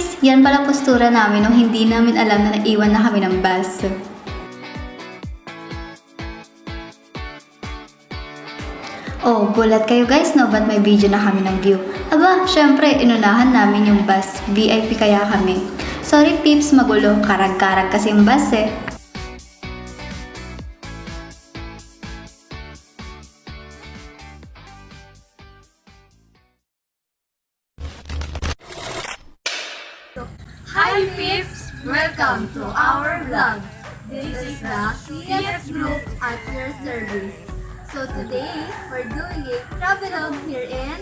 Pips! Yan pala postura namin nung hindi namin alam na naiwan na kami ng bus. Oh, gulat kayo guys no, ba't may video na kami ng view? Aba, syempre, inunahan namin yung bus. VIP kaya kami. Sorry Pips, magulo. Karag-karag kasi yung bus eh. Hi Pips! Welcome to our vlog. This is the CS Group at your service. So today, we're doing a travel here in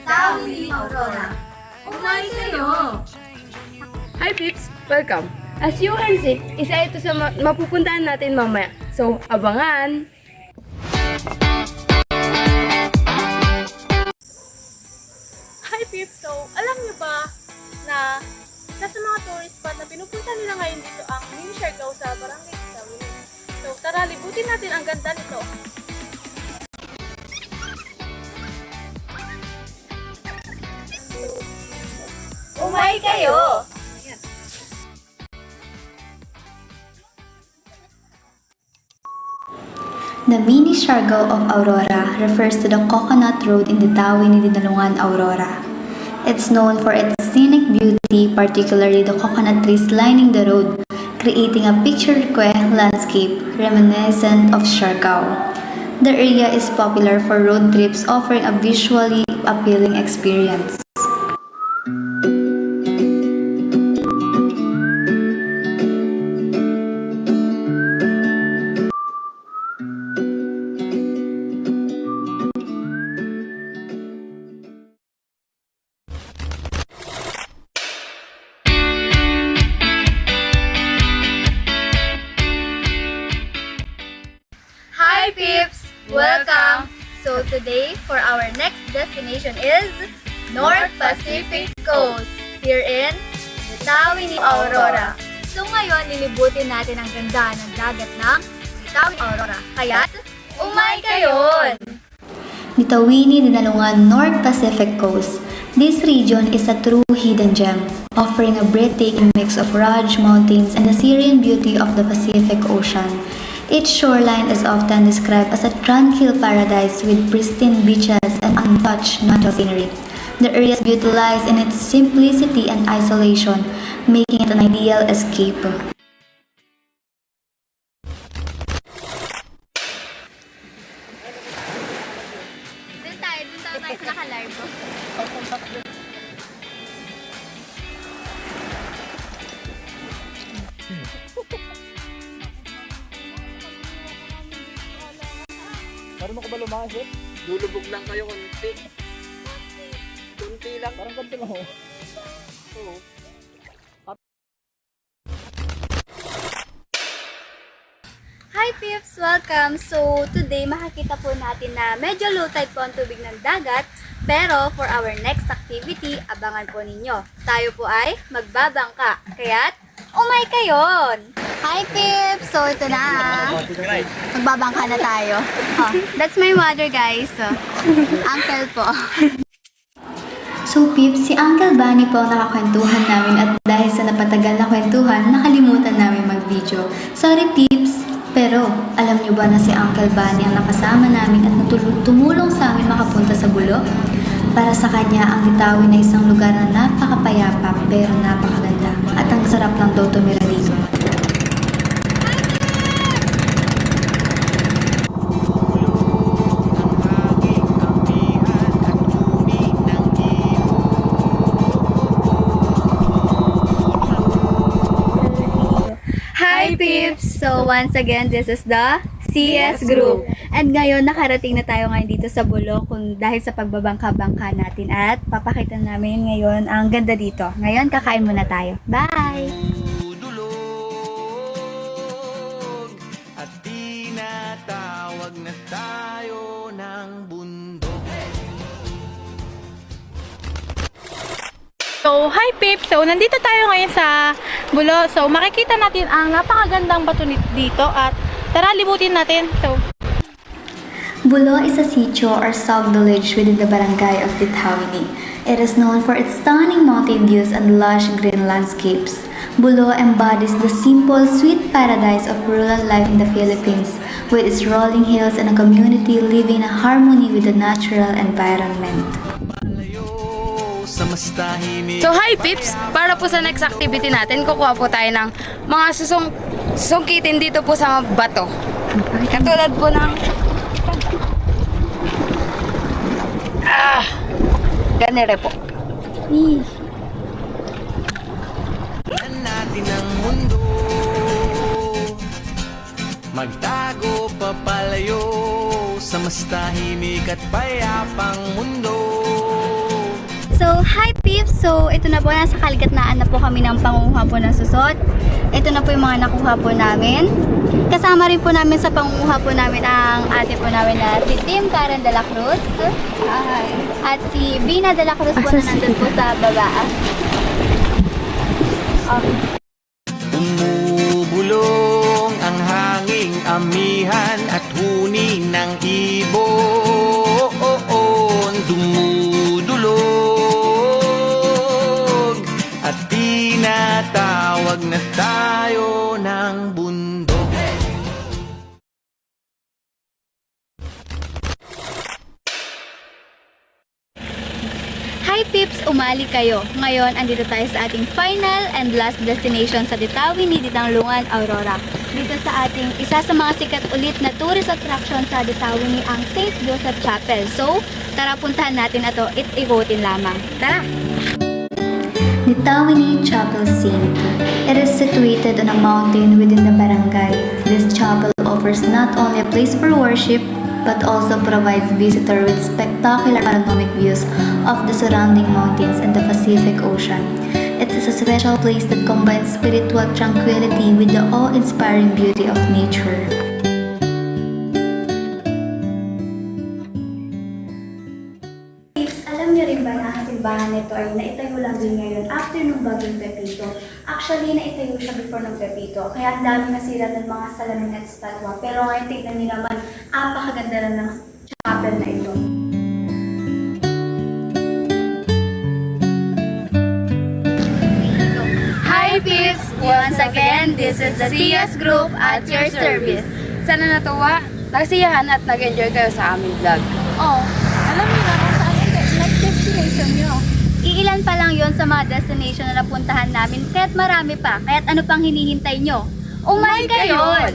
Tawi, Aurora. Umay kayo! Hi Pips! Welcome! As you can see, isa ito sa mapupuntahan natin mamaya. So, abangan! Hi Pips! So, alam niyo ba na isa sa mga tourist spot na pinupunta nila ngayon dito ang Mini Siargao sa Barangay Tawi. So, tara, libutin natin ang ganda nito. Umay kayo! The Mini Siargao of Aurora refers to the coconut road in the Tawi ni Dinalungan, Aurora. It's known for its scenic beauty, particularly the coconut trees lining the road, creating a picturesque landscape reminiscent of Siargao. The area is popular for road trips, offering a visually appealing experience. Hi Pips! Welcome! So today, for our next destination is North Pacific Coast here in Tawi ni Aurora. So ngayon, lilibutin natin ang ganda ng dagat ng Tawi Aurora. Kaya't, umay kayon! Nitawini Dinalungan North Pacific Coast. This region is a true hidden gem, offering a breathtaking mix of rugged mountains and the serene beauty of the Pacific Ocean. Its shoreline is often described as a tranquil paradise with pristine beaches and untouched natural scenery. The area is beauty lies in its simplicity and isolation, making it an ideal escape. Dun tayo sa naka-live. Marunong ka ba lumasot? Lulubog lang kayo konti. Konti lang. Parang konti lang. Oo. Hi Pips! Welcome! So, today makikita po natin na medyo low tide po ang tubig ng dagat. Pero, for our next activity, abangan po ninyo. Tayo po ay magbabangka. Kaya't, umay kayon! Hi Pips! So, ito na. Magbabangka na tayo. Oh, that's my mother guys. Uncle po. So Pips, si Uncle Bunny po ang nakakwentuhan namin at dahil sa napatagal na kwentuhan, nakalimutan namin mag-video. Sorry Pips! Pero, alam niyo ba na si Uncle Bunny ang nakasama namin at tumulong sa amin makapunta sa Bulo? Para sa kanya, ang Itawi na isang lugar na napakapayapa pero napakaganda at ang sarap lang daw tumira dito. Hi Pips! So once again, this is the CS Group. And ngayon, nakarating na tayo ngayon dito sa Bulo dahil sa pagbabangka-bangka natin at papakita namin ngayon ang ganda dito. Ngayon, kakain muna tayo. Bye! Dulog at tinatawag na tayo ng bundok. So, hi Pips! So, nandito tayo ngayon sa Bulo. So, makikita natin ang napakagandang bato dito at tara, libutin natin. So, Bulo is a sitio or sub-village within the barangay of Ditawini. It is known for its stunning mountain views and lush green landscapes. Bulo embodies the simple, sweet paradise of rural life in the Philippines, with its rolling hills and a community living in harmony with the natural environment. Malayo sa mas tahimik. So hi Pips! Para po sa next activity natin, kukuha po tayo ng mga susungkitin dito po sa bato. Katulad po ng ganere po. Tingnan natin ang mundo. Magtago papalayo sa mas tahimik at payapang mundo. So, hi peeps! So, ito na po, nasa kaligitnaan na po kami ng pangunguha po ng susot. Ito na po yung mga nakuha po namin. Kasama rin po namin sa pangunguha po namin ang ate po namin na si Tim Karen de la Cruz. At si Bina de la Cruz po na nandun po sa baba. Bumubulong ang hanging amihan at huni ng ibon. Dumudulog at tinatawag na tayo ng bundok. Hi peeps! Umali kayo! Ngayon, andito tayo sa ating final and last destination sa Ditawi ni Ditanglungan, Aurora. Dito sa ating isa sa mga sikat ulit na tourist attraction sa Ditawi ni ang St. Joseph Chapel. So, tara puntahan natin ito, ikutin lamang. Tara! Nitawini Chapel Saint. It is situated on a mountain within the barangay. This chapel offers not only a place for worship, but also provides visitors with spectacular panoramic views of the surrounding mountains and the Pacific Ocean. It is a special place that combines spiritual tranquility with the awe-inspiring beauty of nature. Alam niyo rin ba na ang simbahan nito ay naitayo lang din ngayon after nung bagong Pepito? Actually, naitayo siya before ng Pepito. Kaya ang dami nasira ng mga salamin at statwa. Pero ngayon, tignan niyo naman, apakaganda rin ng chapel na ito. Hi Pips! Once again, this is the CS Group at your service. Sana natuwa, nagsiyahan at nag-enjoy kayo sa aming vlog. Oh, alam niyo na kung saan yung next destination niyo. Iilan pa lang yon sa mga destination na napuntahan namin, kaya't marami pa. Kaya't ano pang hinihintay nyo? Umay kayon!